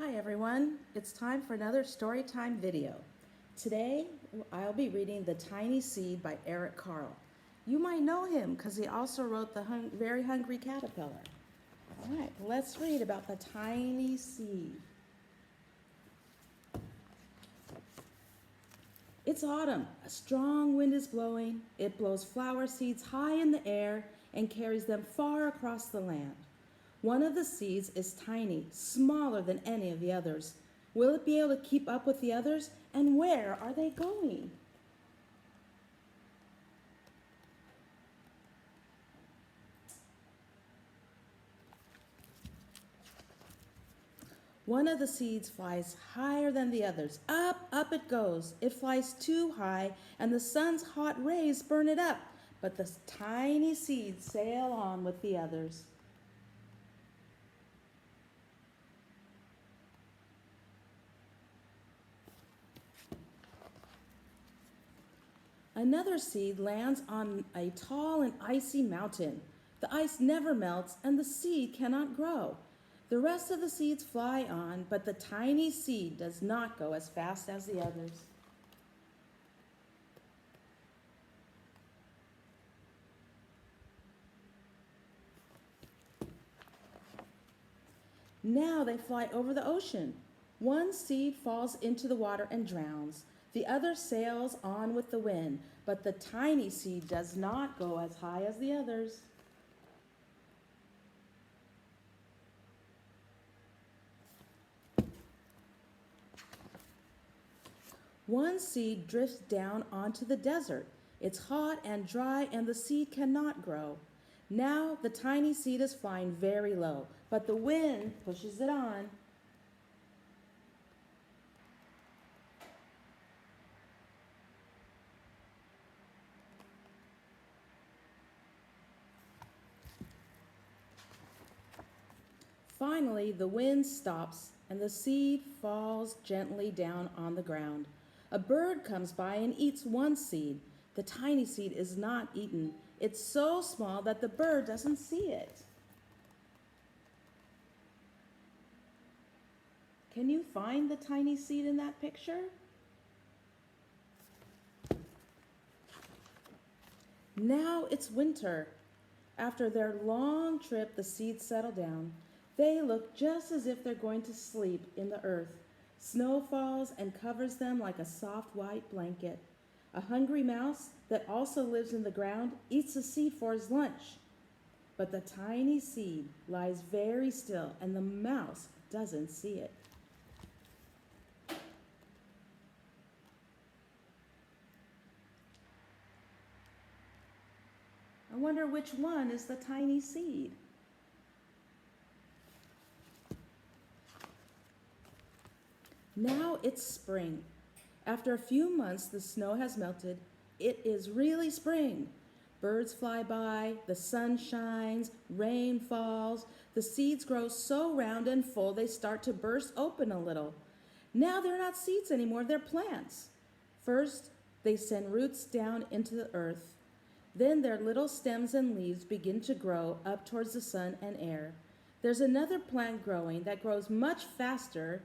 Hi everyone, it's time for another storytime video. Today I'll be reading The Tiny Seed by Carle. You might know him because he also wrote The Very Hungry Caterpillar. All right, let's read about the tiny seed. It's autumn. A strong wind is blowing. It blows flower seeds high in the air and carries them far across the land. One of the seeds is tiny, smaller than any of the others. Will it be able to keep up with the others? And where are they going? One of the seeds flies higher than the others. Up, up it goes. It flies too high, and the sun's hot rays burn it up. But the tiny seeds sail on with the others. Another seed lands on a tall and icy mountain. The ice never melts, and the seed cannot grow. The rest of the seeds fly on, but the tiny seed does not go as fast as the others. Now they fly over the ocean. One seed falls into the water and drowns. The other sails on with the wind, but the tiny seed does not go as high as the others. One seed drifts down onto the desert. It's hot and dry, and the seed cannot grow. Now the tiny seed is flying very low, but the wind pushes it on. Finally, the wind stops, and the seed falls gently down on the ground. A bird comes by and eats one seed. The tiny seed is not eaten. It's so small that the bird doesn't see it. Can you find the tiny seed in that picture? Now it's winter. After their long trip, the seeds settle down. They look just as if they're going to sleep in the earth. Snow falls and covers them like a soft white blanket. A hungry mouse that also lives in the ground eats a seed for his lunch. But the tiny seed lies very still, and the mouse doesn't see it. I wonder which one is the tiny seed. Now it's spring. After a few months, the snow has melted. It is really spring. Birds fly by, the sun shines, rain falls. The seeds grow so round and full they start to burst open a little. Now they're not seeds anymore, they're plants. First, they send roots down into the earth. Then their little stems and leaves begin to grow up towards the sun and air. There's another plant growing that grows much faster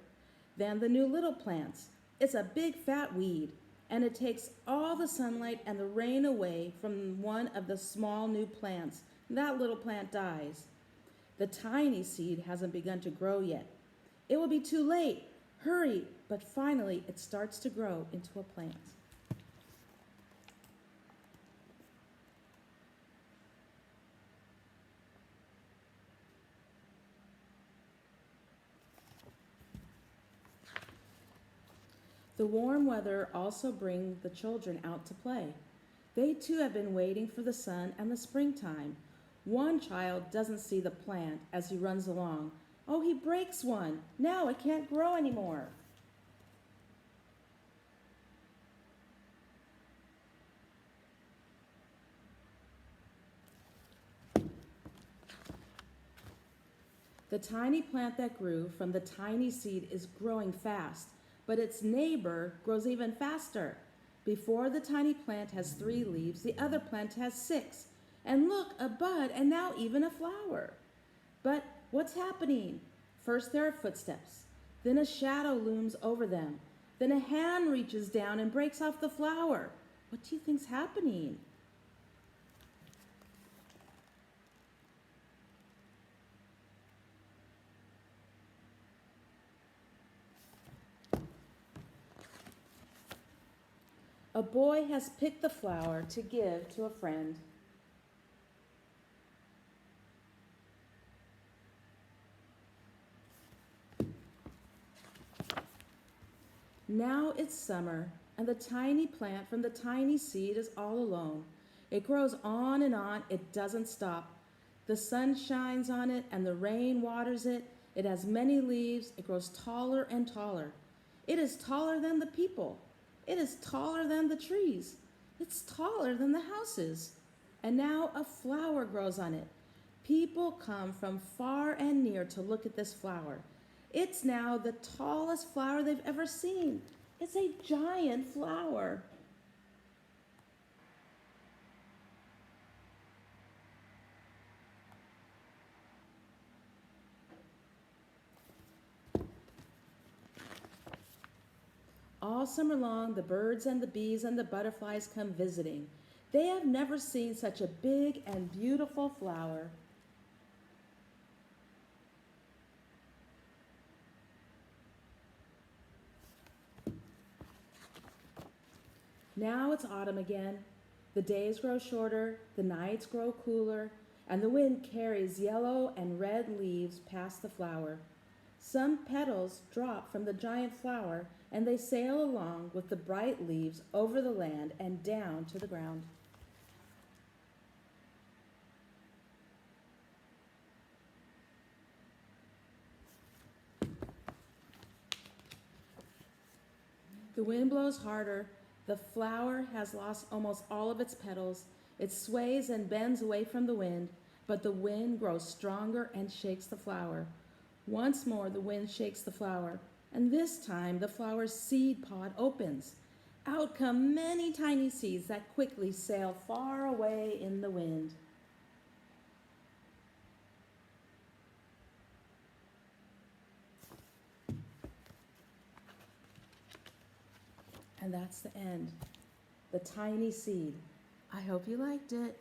than the new little plants. It's a big fat weed, and it takes all the sunlight and the rain away from one of the small new plants. That little plant dies. The tiny seed hasn't begun to grow yet. It will be too late. Hurry! But finally, it starts to grow into a plant. The warm weather also brings the children out to play. They too have been waiting for the sun and the springtime. One child doesn't see the plant as he runs along. Oh, he breaks one. Now it can't grow anymore. The tiny plant that grew from the tiny seed is growing fast, but its neighbor grows even faster. Before the tiny plant has 3 leaves, the other plant has 6. And look, a bud, and now even a flower. But what's happening? First, there are footsteps. Then a shadow looms over them. Then a hand reaches down and breaks off the flower. What do you think's happening? A boy has picked the flower to give to a friend. Now it's summer, and the tiny plant from the tiny seed is all alone. It grows on and on, it doesn't stop. The sun shines on it, and the rain waters it. It has many leaves, it grows taller and taller. It is taller than the people. It is taller than the trees. It's taller than the houses. And now a flower grows on it. People come from far and near to look at this flower. It's now the tallest flower they've ever seen. It's a giant flower. All summer long, the birds and the bees and the butterflies come visiting. They have never seen such a big and beautiful flower. Now it's autumn again. The days grow shorter, the nights grow cooler, and the wind carries yellow and red leaves past the flower. Some petals drop from the giant flower, and they sail along with the bright leaves over the land and down to the ground. The wind blows harder. The flower has lost almost all of its petals. It sways and bends away from the wind, but the wind grows stronger and shakes the flower. Once more, the wind shakes the flower, and this time the flower's seed pod opens. Out come many tiny seeds that quickly sail far away in the wind. And that's the end. The tiny seed. I hope you liked it.